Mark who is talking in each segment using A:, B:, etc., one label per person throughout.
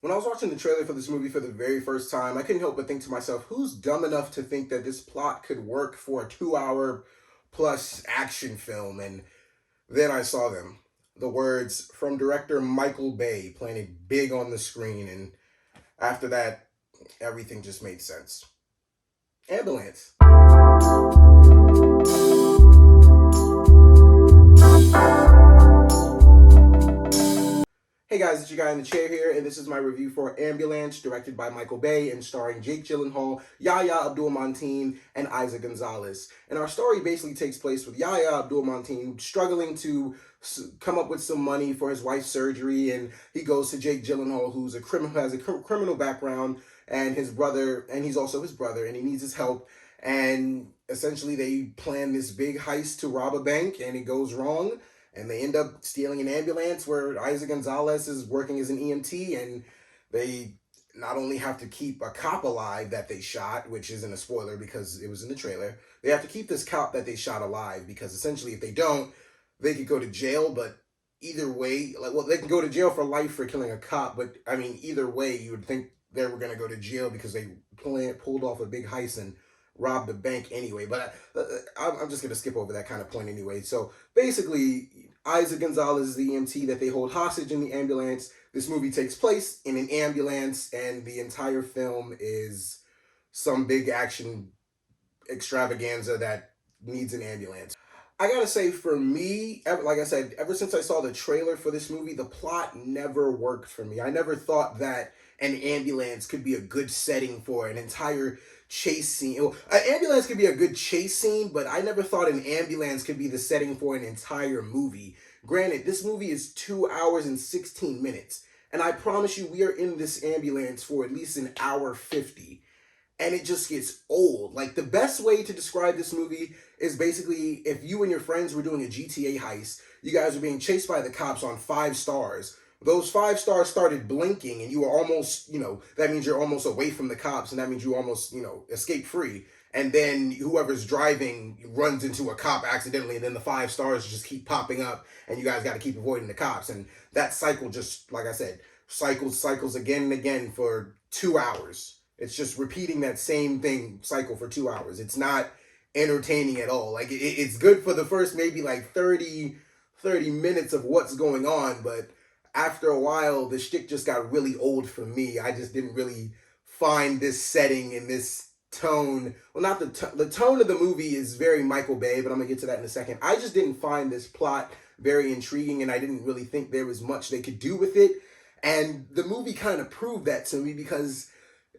A: When I was watching the trailer for this movie for the very first time, I couldn't help but think to myself, who's dumb enough to think that this plot could work for a 2 hour plus action film? And then I saw them. The words from director Michael Bay planted big on the screen, and after that, everything just made sense. Ambulance. Hey guys, it's your guy in the chair here, and this is my review for Ambulance, directed by Michael Bay and starring Jake Gyllenhaal, Yahya Abdul-Mateen, and Isaac Gonzalez. And our story basically takes place with Yahya Abdul-Mateen struggling to come up with some money for his wife's surgery, and he goes to Jake Gyllenhaal, who's a criminal, has a criminal background, and his brother, and he's also his brother, and he needs his help. And essentially, they plan this big heist to rob a bank, and it goes wrong and they end up stealing an ambulance where Isaac Gonzalez is working as an EMT, and they not only have to keep a cop alive that they shot, which isn't a spoiler because it was in the trailer. They have to keep this cop that they shot alive because essentially if they don't, they could go to jail, but either way, they can go to jail for life for killing a cop, but I mean, either way, you would think they were going to go to jail because they pulled off a big heist and robbed the bank anyway. But I'm just going to skip over that kind of point anyway. So basically, Isaac Gonzalez is the EMT that they hold hostage in the ambulance. This movie takes place in an ambulance, and the entire film is some big action extravaganza that needs an ambulance. I gotta say, for me, like I said, ever since I saw the trailer for this movie, the plot never worked for me. I never thought that an ambulance could be a good setting for an entire chase scene. Well, an ambulance could be a good chase scene, but I never thought an ambulance could be the setting for an entire movie. Granted, this movie is 2 hours and 16 minutes, and I promise you, we are in this ambulance for at least an hour 50. And it just gets old. Like, the best way to describe this movie is basically if you and your friends were doing a GTA heist, you guys were being chased by the cops on 5 stars. Those 5 stars started blinking, and you were almost, that means you're almost away from the cops, and that means you almost, escape free. And then whoever's driving runs into a cop accidentally, and then the 5 stars just keep popping up, and you guys got to keep avoiding the cops. And that cycle just, like I said, cycles again and again for 2 hours. It's just repeating that same thing cycle for 2 hours. It's not entertaining at all. Like, it's good for the first maybe like 30 minutes of what's going on, but after a while, the shtick just got really old for me. I just didn't really find this setting and this tone. Well, not the tone of the movie is very Michael Bay, but I'm gonna get to that in a second. I just didn't find this plot very intriguing, and I didn't really think there was much they could do with it. And the movie kind of proved that to me because,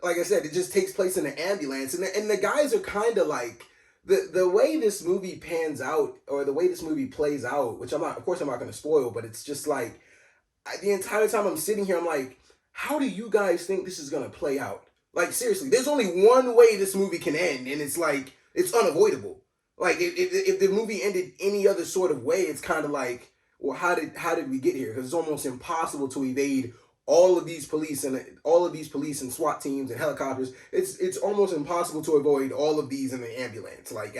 A: like I said, it just takes place in an ambulance, and the guys are kind of like the way this movie pans out, or the way this movie plays out, which I'm not going to spoil, but it's just like the entire time I'm sitting here, I'm like, how do you guys think this is gonna play out? Like, seriously, there's only one way this movie can end, and it's like it's unavoidable. Like, if the movie ended any other sort of way, it's kind of like, well, how did we get here? Because it's almost impossible to evade all of these police and SWAT teams and helicopters. It's almost impossible to avoid all of these in the ambulance. Like,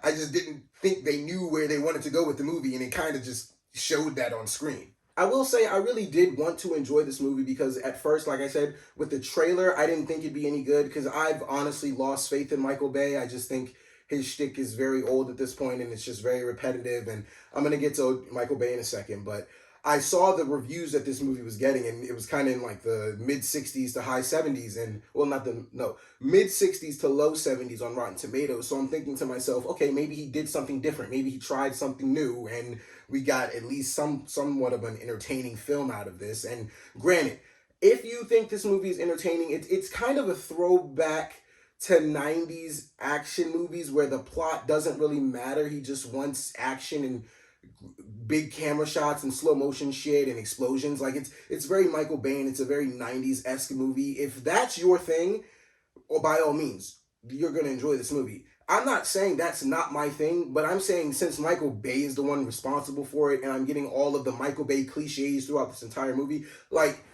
A: I just didn't think they knew where they wanted to go with the movie, and it kind of just showed that on screen. I will say I really did want to enjoy this movie because at first, like I said, with the trailer, I didn't think it'd be any good because I've honestly lost faith in Michael Bay. I just think his shtick is very old at this point and it's just very repetitive. And I'm going to get to Michael Bay in a second, but I saw the reviews that this movie was getting, and it was kind of in like the mid 60s to high 70s, and well, mid 60s to low 70s on Rotten Tomatoes. So I'm thinking to myself, okay, maybe he did something different. Maybe he tried something new, and we got at least somewhat of an entertaining film out of this. And granted, if you think this movie is entertaining, it's kind of a throwback to 90s action movies where the plot doesn't really matter. He just wants action and big camera shots and slow motion shit and explosions. Like, it's very Michael Bay, and it's a very 90s-esque movie. If that's your thing, or by all means, you're going to enjoy this movie. I'm not saying that's not my thing, but I'm saying since Michael Bay is the one responsible for it, and I'm getting all of the Michael Bay cliches throughout this entire movie, like,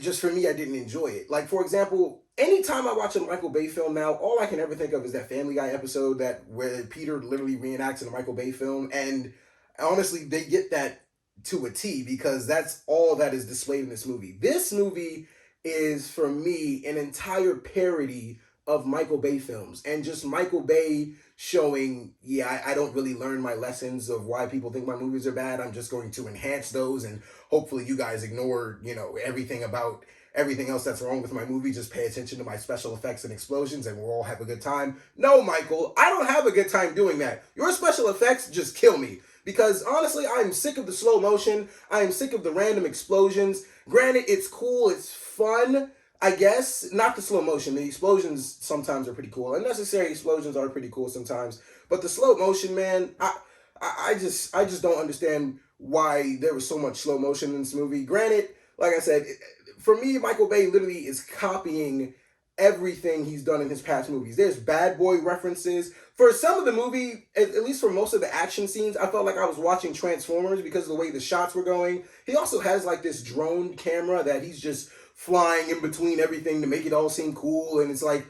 A: just for me, I didn't enjoy it. Like, for example, anytime I watch a Michael Bay film now, all I can ever think of is that Family Guy episode where Peter literally reenacts in a Michael Bay film, and honestly, they get that to a T, because that's all that is displayed in this movie. This movie is, for me, an entire parody of Michael Bay films, and just Michael Bay showing, yeah, I don't really learn my lessons of why people think my movies are bad. I'm just going to enhance those, and hopefully you guys ignore, everything about everything else that's wrong with my movie. Just pay attention to my special effects and explosions, and we'll all have a good time. No, Michael, I don't have a good time doing that. Your special effects just kill me. Because honestly, I'm sick of the slow motion. I am sick of the random explosions. Granted, it's cool, it's fun, I guess. Not the slow motion. The explosions sometimes are pretty cool. Unnecessary explosions are pretty cool sometimes. But the slow motion, man, I just don't understand why there was so much slow motion in this movie. Granted, like I said, for me, Michael Bay literally is copying everything he's done in his past movies. There's bad boy references. For some of the movie, at least for most of the action scenes, I felt like I was watching Transformers because of the way the shots were going. He also has like this drone camera that he's just flying in between everything to make it all seem cool. And it's like,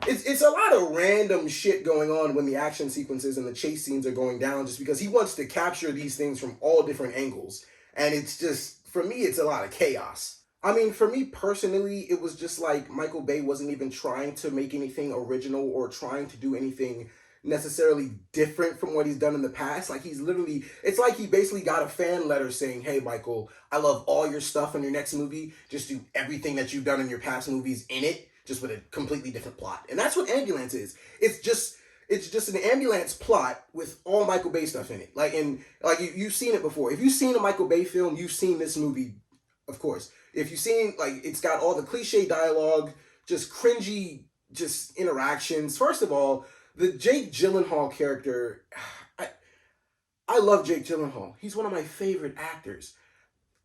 A: it's a lot of random shit going on when the action sequences and the chase scenes are going down, just because he wants to capture these things from all different angles. And it's just, for me, it's a lot of chaos. I mean, for me personally, it was just like Michael Bay wasn't even trying to make anything original or trying to do anything necessarily different from what he's done in the past. Like, it's like he basically got a fan letter saying, hey, Michael, I love all your stuff in your next movie. Just do everything that you've done in your past movies in it, just with a completely different plot. And that's what Ambulance is. It's just an ambulance plot with all Michael Bay stuff in it. You've seen it before. If you've seen a Michael Bay film, you've seen this movie, of course. If you've seen, it's got all the cliche dialogue, just cringy, just interactions. First of all, the Jake Gyllenhaal character, I love Jake Gyllenhaal. He's one of my favorite actors.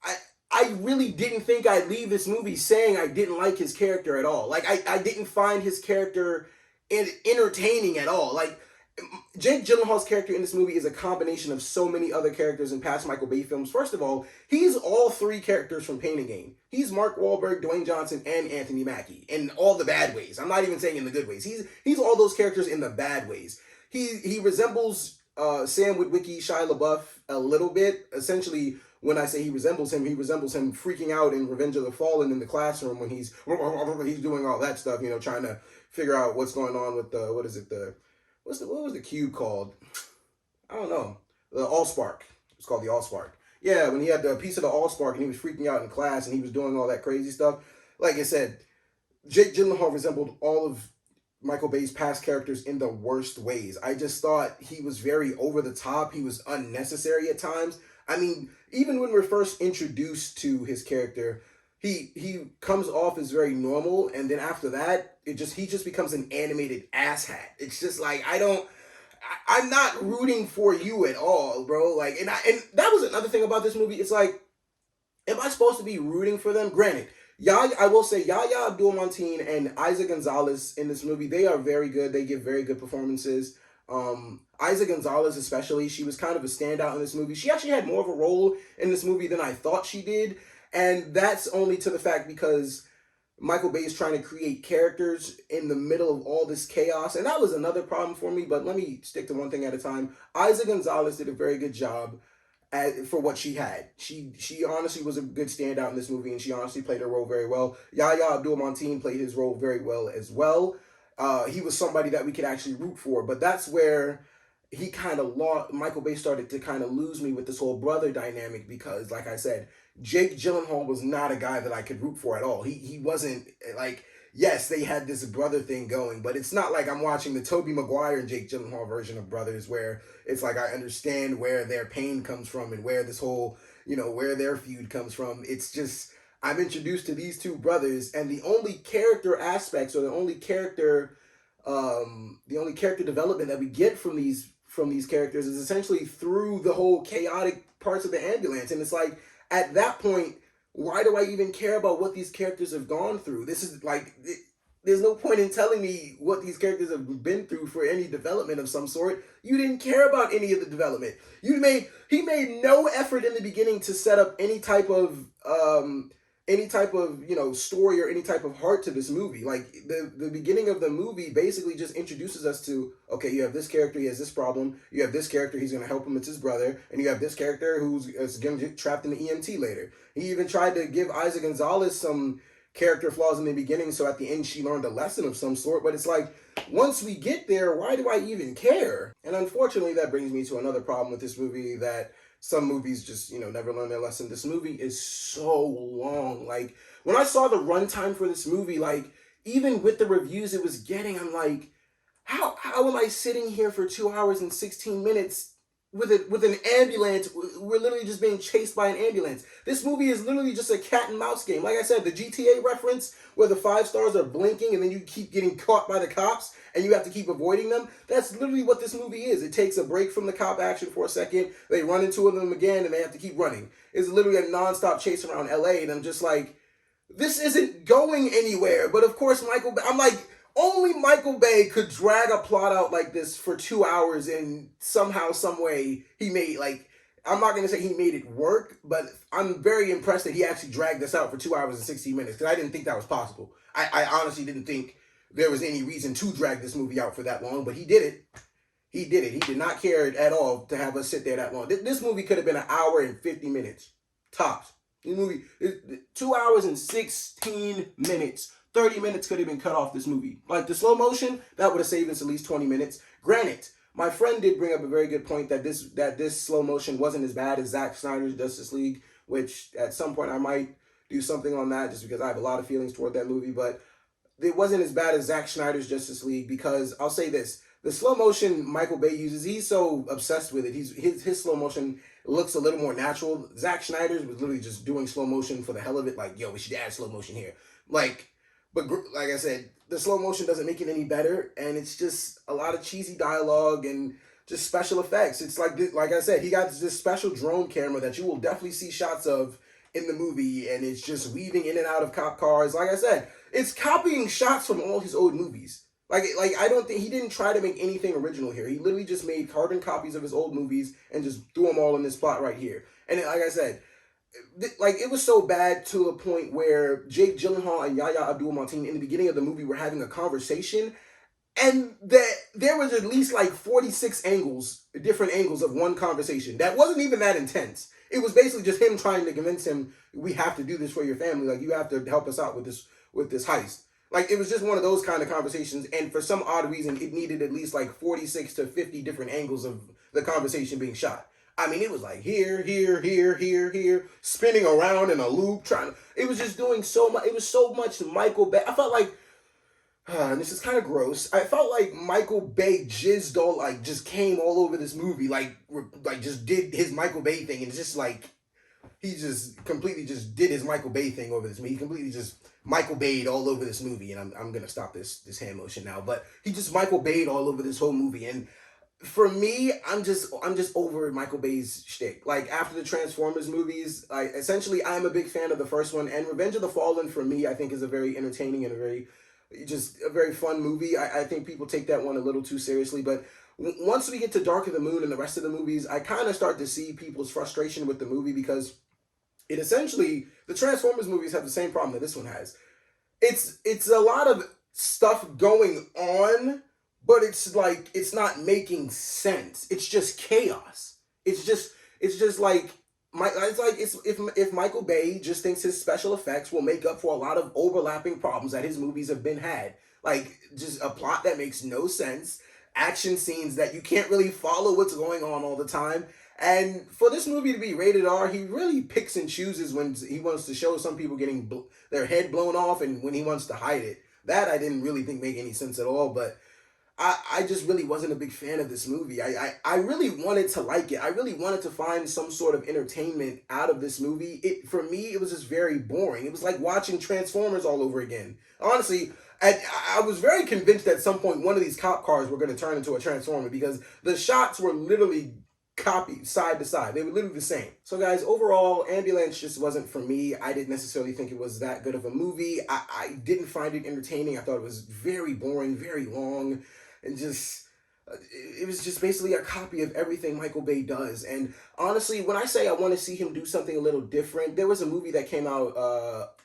A: I really didn't think I'd leave this movie saying I didn't like his character at all. I didn't find his character entertaining at all. Jake Gyllenhaal's character in this movie is a combination of so many other characters in past Michael Bay films. First of all, he's all three characters from Pain and Gain. He's Mark Wahlberg, Dwayne Johnson, and Anthony Mackie in all the bad ways. I'm not even saying in the good ways. He's all those characters in the bad ways. He resembles Sam Witwicky, Shia LaBeouf a little bit. Essentially, when I say he resembles him freaking out in Revenge of the Fallen in the classroom when he's doing all that stuff, trying to figure out what's going on with what was the cube called? I don't know. The Allspark. It's called the Allspark. Yeah, when he had the piece of the Allspark and he was freaking out in class and he was doing all that crazy stuff. Like I said, Jake Gyllenhaal resembled all of Michael Bay's past characters in the worst ways. I just thought he was very over the top. He was unnecessary at times. I mean, even when we're first introduced to his character, he comes off as very normal, and then after that, he just becomes an animated asshat. It's just like, I'm not rooting for you at all, bro. And that was another thing about this movie. It's like, am I supposed to be rooting for them? Granted, I will say Yahya Abdul-Mateen and Eiza Gonzalez in this movie, they are very good. They give very good performances. Eiza Gonzalez especially, she was kind of a standout in this movie. She actually had more of a role in this movie than I thought she did. And that's only to the fact because Michael Bay is trying to create characters in the middle of all this chaos. And that was another problem for me, but let me stick to one thing at a time. Eiza Gonzalez did a very good job for what she had. She honestly was a good standout in this movie, and she honestly played her role very well. Yahya Abdul-Mateen played his role very well as well. He was somebody that we could actually root for, but that's where he kind of Michael Bay started to kind of lose me with this whole brother dynamic, because, like I said, Jake Gyllenhaal was not a guy that I could root for at all. He wasn't, yes, they had this brother thing going, but it's not like I'm watching the Tobey Maguire and Jake Gyllenhaal version of Brothers, where it's like I understand where their pain comes from and where this whole, where their feud comes from. It's just, I'm introduced to these two brothers, and the only character aspects, or the only character development that we get from these characters is essentially through the whole chaotic parts of the ambulance. And it's like, at that point, why do I even care about what these characters have gone through? This is like, there's no point in telling me what these characters have been through for any development of some sort. You didn't care about any of the development. He made no effort in the beginning to set up any type of any type of, story or any type of heart to this movie. Like the beginning of the movie basically just introduces us to, okay, you have this character, he has this problem, you have this character, he's going to help him, it's his brother, and you have this character who's going to get trapped in the EMT later. He even tried to give Eiza Gonzalez some character flaws in the beginning, so at the end she learned a lesson of some sort. But it's like, once we get there, why do I even care? And unfortunately, that brings me to another problem with this movie, that some movies just, never learn their lesson. This movie is so long. Like, when I saw the runtime for this movie, like, even with the reviews it was getting, I'm like, how am I sitting here for 2 hours and 16 minutes with an ambulance? We're literally just being chased by an ambulance. This movie is literally just a cat and mouse game. Like I said, the GTA reference where the 5 stars are blinking and then you keep getting caught by the cops and you have to keep avoiding them. That's literally what this movie is. It takes a break from the cop action for a second. They run into them again and they have to keep running. It's literally a nonstop chase around LA, and I'm just like, this isn't going anywhere. But of course, I'm like, only Michael Bay could drag a plot out like this for 2 hours, and somehow, some way, he made, like, I'm not going to say he made it work, but I'm very impressed that he actually dragged this out for 2 hours and 16 minutes, because I didn't think that was possible. I honestly didn't think there was any reason to drag this movie out for that long, but he did it. He did it. He did not care at all to have us sit there that long. This movie could have been 1 hour and 50 minutes, tops. This movie, 2 hours and 16 minutes. 30 minutes could have been cut off this movie. Like the slow motion, that would have saved us at least 20 minutes. Granted, my friend did bring up a very good point that this slow motion wasn't as bad as Zack Snyder's Justice League, which at some point I might do something on that just because I have a lot of feelings toward that movie. But it wasn't as bad as Zack Snyder's Justice League, because I'll say this: the slow motion Michael Bay uses, he's so obsessed with it. His slow motion looks a little more natural. Zack Snyder's was literally just doing slow motion for the hell of it. Like, yo, we should add slow motion here. But like I said, the slow motion doesn't make it any better, and it's just a lot of cheesy dialogue and just special effects. It's like I said, he got this special drone camera that you will definitely see shots of in the movie, and it's just weaving in and out of cop cars. Like I said, it's copying shots from all his old movies. Like I don't think he didn't try to make anything original here. He literally just made carbon copies of his old movies and just threw them all in this spot right here. And like I said, like, it was so bad to a point where Jake Gyllenhaal and Yahya Abdul-Mateen in the beginning of the movie were having a conversation, and there was at least like 46 different angles of one conversation that wasn't even that intense. It was basically just him trying to convince him, we have to do this for your family. Like, you have to help us out with this heist. Like, it was just one of those kind of conversations, and for some odd reason, it needed at least like 46 to 50 different angles of the conversation being shot. I mean, it was like here, spinning around in a loop, it was just doing so much. It was so much Michael Bay. I felt like, and this is kind of gross, I felt like Michael Bay just came all over this movie, like just did his Michael Bay thing, and it's just like, he just completely just did his Michael Bay thing over this movie. He completely just Michael Bay'd all over this movie, and I'm gonna stop this hand motion now, but he just Michael Bay'd all over this whole movie. And for me, I'm just over Michael Bay's shtick. Like, after the Transformers movies, essentially I'm a big fan of the first one, and Revenge of the Fallen for me, I think, is a very entertaining and a very fun movie. I think people take that one a little too seriously, but once we get to Dark of the Moon and the rest of the movies, I kind of start to see people's frustration with the movie, because it essentially, the Transformers movies have the same problem that this one has. It's a lot of stuff going on, but it's like, it's not making sense. It's just chaos. It's just like, if Michael Bay just thinks his special effects will make up for a lot of overlapping problems that his movies have had. Like, just a plot that makes no sense, action scenes that you can't really follow what's going on all the time. And for this movie to be rated R, he really picks and chooses when he wants to show some people getting their head blown off and when he wants to hide it. That I didn't really think made any sense at all, but I just really wasn't a big fan of this movie. I really wanted to like it. I really wanted to find some sort of entertainment out of this movie. For me, it was just very boring. It was like watching Transformers all over again. Honestly, I was very convinced at some point one of these cop cars were going to turn into a Transformer, because the shots were literally copied side to side. They were literally the same. So guys, overall, Ambulance just wasn't for me. I didn't necessarily think it was that good of a movie. I didn't find it entertaining. I thought it was very boring, very long, and just, it was just basically a copy of everything Michael Bay does. And honestly, when I say I want to see him do something a little different, there was a movie that came out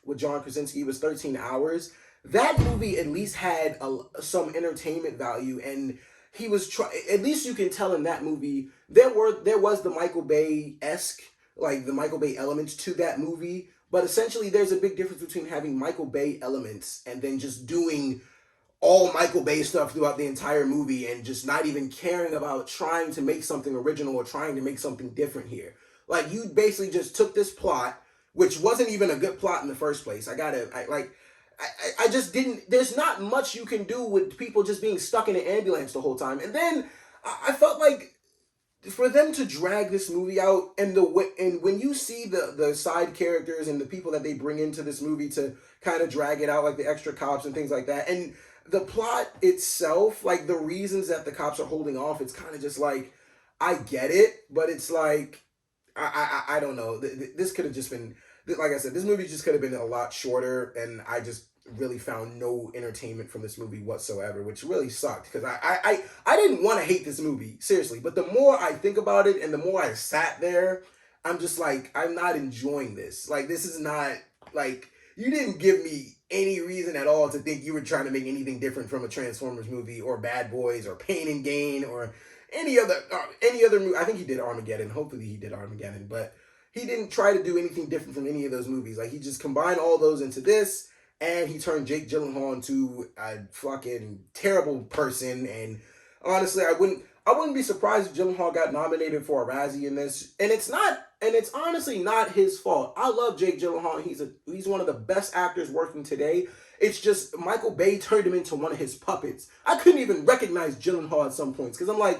A: with John Krasinski was 13 hours. That movie at least had some entertainment value, and he was at least you can tell in that movie there was the Michael Bay-esque, like the Michael Bay elements to that movie, but essentially there's a big difference between having Michael Bay elements and then just doing all Michael Bay stuff throughout the entire movie and just not even caring about trying to make something original or trying to make something different here. Like, you basically just took this plot, which wasn't even a good plot in the first place. I just didn't, there's not much you can do with people just being stuck in an ambulance the whole time. And then I felt like for them to drag this movie out, and when you see the side characters and the people that they bring into this movie to kind of drag it out, like the extra cops and things like that, and the plot itself, like the reasons that the cops are holding off, it's kind of just like, I get it, but it's like, I don't know. This could have just been, like I said, this movie just could have been a lot shorter, and I just really found no entertainment from this movie whatsoever, which really sucked, because I didn't want to hate this movie, seriously, but the more I think about it and the more I sat there, I'm just like, I'm not enjoying this. Like, this is not, like, you didn't give me any reason at all to think you were trying to make anything different from a Transformers movie or Bad Boys or Pain and Gain or any other movie. I think he did Armageddon. Hopefully he did Armageddon, but he didn't try to do anything different from any of those movies. Like, he just combined all those into this, and he turned Jake Gyllenhaal into a fucking terrible person. And honestly, I wouldn't be surprised if Gyllenhaal got nominated for a Razzie in this. And it's honestly not his fault. I love Jake Gyllenhaal. He's one of the best actors working today. It's just Michael Bay turned him into one of his puppets. I couldn't even recognize Gyllenhaal at some points, because I'm like,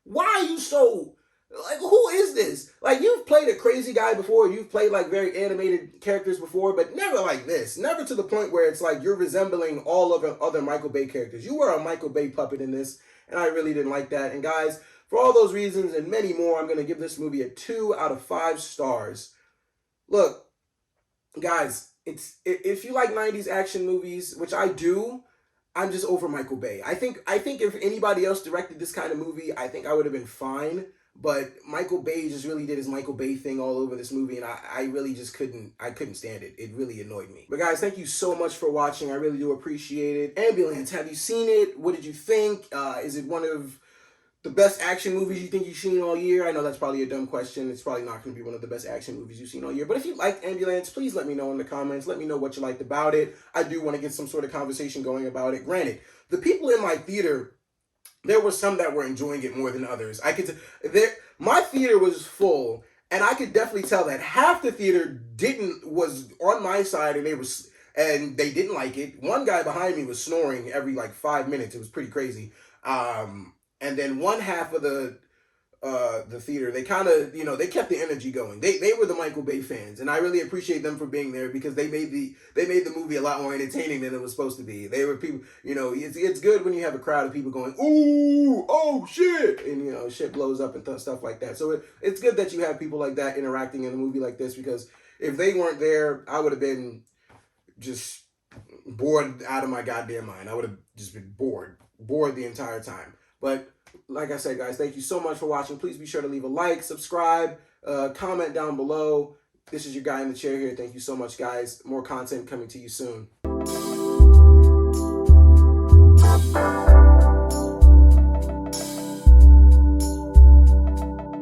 A: why are you so, like, who is this? Like, you've played a crazy guy before, you've played like very animated characters before, but never like this. Never to the point where it's like you're resembling all of the other Michael Bay characters. You were a Michael Bay puppet in this, and I really didn't like that. And guys, for all those reasons and many more, I'm going to give this movie a 2 out of 5 stars. Look, guys, if you like 90s action movies, which I do, I'm just over Michael Bay. I think if anybody else directed this kind of movie, I think I would have been fine. But Michael Bay just really did his Michael Bay thing all over this movie, and I really just couldn't stand it. It really annoyed me. But guys, thank you so much for watching. I really do appreciate it. Ambulance, have you seen it? What did you think? Is it one of the best action movies you think you've seen all year? I know that's probably a dumb question. It's probably not going to be one of the best action movies you've seen all year. But if you liked Ambulance, please let me know in the comments. Let me know what you liked about it. I do want to get some sort of conversation going about it. Granted, the people in my theater, there were some that were enjoying it more than others. My theater was full, and I could definitely tell that half the theater was on my side, and they didn't like it. One guy behind me was snoring every like 5 minutes. It was pretty crazy. And then one half of the theater, they kind of, they kept the energy going. They were the Michael Bay fans, and I really appreciate them for being there, because they made the movie a lot more entertaining than it was supposed to be. They were people, it's good when you have a crowd of people going, ooh, oh shit, and shit blows up and stuff like that. So it's good that you have people like that interacting in a movie like this, because if they weren't there, I would have been just bored out of my goddamn mind. I would have just been bored the entire time. But like I said, guys, thank you so much for watching. Please be sure to leave a like, subscribe, comment down below. This is your guy in the chair here. Thank you so much, guys. More content coming to you soon.